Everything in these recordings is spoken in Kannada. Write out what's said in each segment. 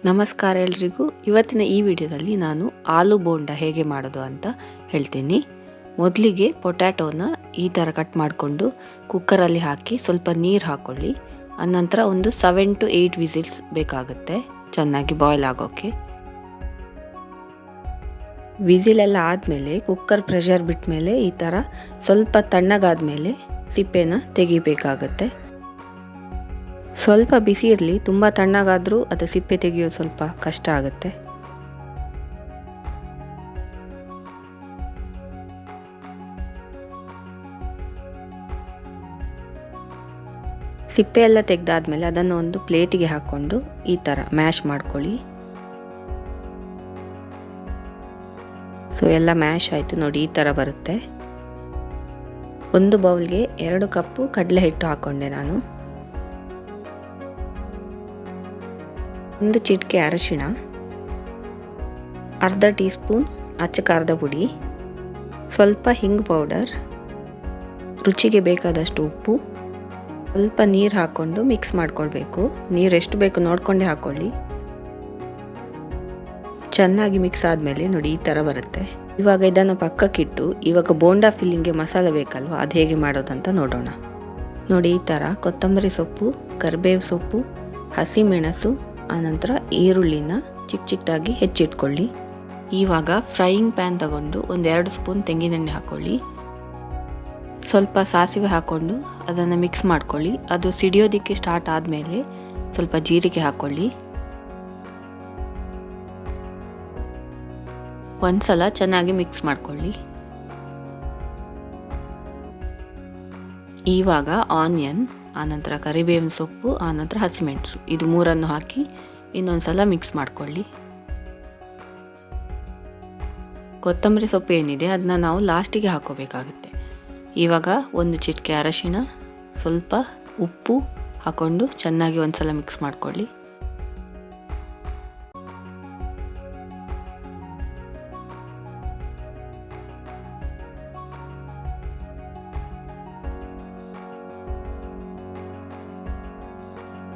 ನಮಸ್ಕಾರ ಎಲ್ರಿಗೂ. ಇವತ್ತಿನ ಈ ವಿಡಿಯೋದಲ್ಲಿ ನಾನು ಆಲೂ ಬೋಂಡ ಹೇಗೆ ಮಾಡೋದು ಅಂತ ಹೇಳ್ತೀನಿ. ಮೊದಲಿಗೆ ಪೊಟ್ಯಾಟೋನ ಈ ಥರ ಕಟ್ ಮಾಡಿಕೊಂಡು ಕುಕ್ಕರಲ್ಲಿ ಹಾಕಿ ಸ್ವಲ್ಪ ನೀರು ಹಾಕ್ಕೊಳ್ಳಿ. ಅನಂತರ ಒಂದು 7 to 8 ವಿಸಿಲ್ಸ್ ಬೇಕಾಗುತ್ತೆ ಚೆನ್ನಾಗಿ ಬಾಯ್ಲ್ ಆಗೋಕ್ಕೆ. ವಿಸಿಲೆಲ್ಲ ಆದಮೇಲೆ ಕುಕ್ಕರ್ ಪ್ರೆಷರ್ ಬಿಟ್ಟ ಮೇಲೆ ಈ ಥರ ಸ್ವಲ್ಪ ತಣ್ಣಗಾದ್ಮೇಲೆ ಸಿಪ್ಪೆನ ತೆಗಿಬೇಕಾಗತ್ತೆ. ಸ್ವಲ್ಪ ಬಿಸಿ ಇರಲಿ, ತುಂಬ ತಣ್ಣಗಾದರೂ ಅದು ಸಿಪ್ಪೆ ತೆಗೆಯೋದು ಸ್ವಲ್ಪ ಕಷ್ಟ ಆಗುತ್ತೆ. ಸಿಪ್ಪೆ ಎಲ್ಲ ತೆಗೆದಾದ್ಮೇಲೆ ಅದನ್ನು ಒಂದು ಪ್ಲೇಟಿಗೆ ಹಾಕ್ಕೊಂಡು ಈ ಥರ ಮ್ಯಾಶ್ ಮಾಡ್ಕೊಳ್ಳಿ. ಸೊ ಎಲ್ಲ ಮ್ಯಾಶ್ ಆಯಿತು ನೋಡಿ, ಈ ಥರ ಬರುತ್ತೆ. ಒಂದು ಬೌಲ್ಗೆ 2 ಕಪ್ಪು ಕಡಲೆ ಹಿಟ್ಟು ಹಾಕ್ಕೊಂಡೆ ನಾನು. 1 ಚಿಟಿಕೆ ಅರಿಶಿಣ, ಅರ್ಧ ಟೀ ಸ್ಪೂನ್ ಅಚ್ಚ ಖಾರದ ಪುಡಿ, ಸ್ವಲ್ಪ ಹಿಂಗ್ ಪೌಡರ್, ರುಚಿಗೆ ಬೇಕಾದಷ್ಟು ಉಪ್ಪು, ಸ್ವಲ್ಪ ನೀರು ಹಾಕ್ಕೊಂಡು ಮಿಕ್ಸ್ ಮಾಡ್ಕೊಳ್ಬೇಕು. ನೀರು ಎಷ್ಟು ಬೇಕು ನೋಡ್ಕೊಂಡೇ ಹಾಕ್ಕೊಳ್ಳಿ. ಚೆನ್ನಾಗಿ ಮಿಕ್ಸ್ ಆದಮೇಲೆ ನೋಡಿ ಈ ಥರ ಬರುತ್ತೆ. ಇವಾಗ ಇದನ್ನು ಪಕ್ಕಕ್ಕಿಟ್ಟು ಇವಾಗ ಬೋಂಡಾ ಫಿಲ್ಲಿಂಗ್ಗೆ ಮಸಾಲೆ ಬೇಕಲ್ವ, ಅದು ಹೇಗೆ ಮಾಡೋದಂತ ನೋಡೋಣ. ನೋಡಿ ಈ ಥರ ಕೊತ್ತಂಬರಿ ಸೊಪ್ಪು, ಕರಿಬೇವು ಸೊಪ್ಪು, ಹಸಿಮೆಣಸು, ಆನಂತರ ಈರುಳ್ಳಿನ ಚಿಕ್ಕದಾಗಿ ಹೆಚ್ಚಿಟ್ಕೊಳ್ಳಿ. ಇವಾಗ ಫ್ರೈಯಿಂಗ್ ಪ್ಯಾನ್ ತಗೊಂಡು 1-2 ಸ್ಪೂನ್ ತೆಂಗಿನೆಣ್ಣೆ ಹಾಕ್ಕೊಳ್ಳಿ. ಸ್ವಲ್ಪ ಸಾಸಿವೆ ಹಾಕ್ಕೊಂಡು ಅದನ್ನು ಮಿಕ್ಸ್ ಮಾಡ್ಕೊಳ್ಳಿ. ಅದು ಸಿಡಿಯೋದಕ್ಕೆ ಸ್ಟಾರ್ಟ್ ಆದಮೇಲೆ ಸ್ವಲ್ಪ ಜೀರಿಗೆ ಹಾಕ್ಕೊಳ್ಳಿ. ಒಂದ್ಸಲ ಚೆನ್ನಾಗಿ ಮಿಕ್ಸ್ ಮಾಡ್ಕೊಳ್ಳಿ. ಇವಾಗ ಆನಿಯನ್, ಆನಂತರ ಕರಿಬೇವಿನ ಸೊಪ್ಪು, ಆನಂತರ ಹಸಿಮೆಣಸು, ಇದು 3 ಹಾಕಿ ಇನ್ನೊಂದ್ಸಲ ಮಿಕ್ಸ್ ಮಾಡ್ಕೊಳ್ಳಿ. ಕೊತ್ತಂಬರಿ ಸೊಪ್ಪು ಏನಿದೆ ಅದನ್ನ ನಾವು ಲಾಸ್ಟಿಗೆ ಹಾಕೋಬೇಕಾಗುತ್ತೆ. ಇವಾಗ 1 ಚಿಟಿಕೆ ಅರಿಶಿಣ, ಸ್ವಲ್ಪ ಉಪ್ಪು ಹಾಕ್ಕೊಂಡು ಚೆನ್ನಾಗಿ ಒಂದ್ಸಲ ಮಿಕ್ಸ್ ಮಾಡ್ಕೊಳ್ಳಿ.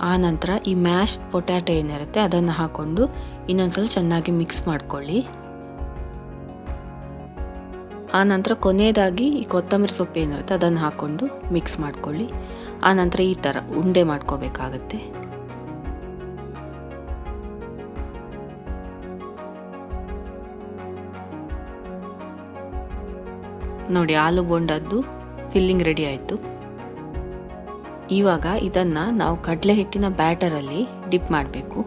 ಆ ನಂತರ ಈ ಮ್ಯಾಶ್ ಪೊಟ್ಯಾಟೊ ಏನಿರುತ್ತೆ ಅದನ್ನು ಹಾಕ್ಕೊಂಡು ಇನ್ನೊಂದ್ಸಲ ಚೆನ್ನಾಗಿ ಮಿಕ್ಸ್ ಮಾಡ್ಕೊಳ್ಳಿ. ಆ ನಂತರ ಕೊನೆಯದಾಗಿ ಈ ಕೊತ್ತಂಬರಿ ಸೊಪ್ಪು ಏನಿರುತ್ತೆ ಅದನ್ನು ಹಾಕ್ಕೊಂಡು ಮಿಕ್ಸ್ ಮಾಡ್ಕೊಳ್ಳಿ. ಆ ನಂತರ ಈ ಥರ ಉಂಡೆ ಮಾಡ್ಕೋಬೇಕಾಗತ್ತೆ. ನೋಡಿ ಆಲೂ ಬೋಂಡದ್ದು ಫಿಲ್ಲಿಂಗ್ ರೆಡಿ ಆಯಿತು. ಇವಾಗ ಇದನ್ನು ನಾವು ಕಡಲೆ ಹಿಟ್ಟಿನ ಬ್ಯಾಟರಲ್ಲಿ ಡಿಪ್ ಮಾಡಬೇಕು.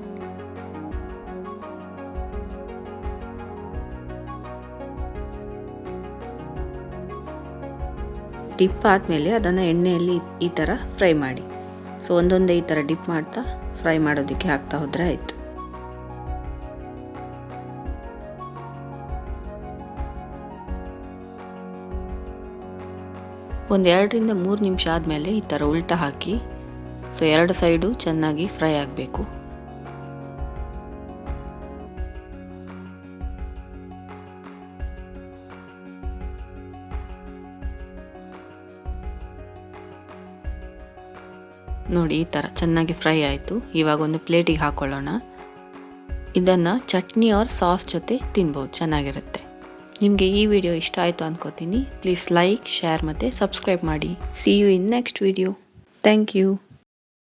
ಡಿಪ್ ಆದಮೇಲೆ ಅದನ್ನು ಎಣ್ಣೆಯಲ್ಲಿ ಈ ಥರ ಫ್ರೈ ಮಾಡಿ. ಸೊ ಒಂದೊಂದೇ ಈ ಥರ ಡಿಪ್ ಮಾಡ್ತಾ ಫ್ರೈ ಮಾಡೋದಕ್ಕೆ ಹಾಕ್ತಾ ಹೋದರೆ ಆಯಿತು. ಒಂದು 2-3 ನಿಮಿಷ ಆದಮೇಲೆ ಈ ಥರ ಉಲ್ಟಾ ಹಾಕಿ, ಸೊ 2 ಸೈಡು ಚೆನ್ನಾಗಿ ಫ್ರೈ ಆಗಬೇಕು. ನೋಡಿ ಈ ಥರ ಚೆನ್ನಾಗಿ ಫ್ರೈ ಆಯಿತು. ಇವಾಗ ಒಂದು ಪ್ಲೇಟಿಗೆ ಹಾಕ್ಕೊಳ್ಳೋಣ. ಇದನ್ನು ಚಟ್ನಿ ಆರ್ ಸಾಸ್ ಜೊತೆ ತಿನ್ಬೋದು, ಚೆನ್ನಾಗಿರುತ್ತೆ. ನಿಮಗೆ ಈ ವಿಡಿಯೋ ಇಷ್ಟ ಆಯಿತು ಅಂದ್ಕೋತೀನಿ. ಪ್ಲೀಸ್ ಲೈಕ್, ಶೇರ್ ಮತ್ತು ಸಬ್ಸ್ಕ್ರೈಬ್ ಮಾಡಿ. See you in next video. Thank you.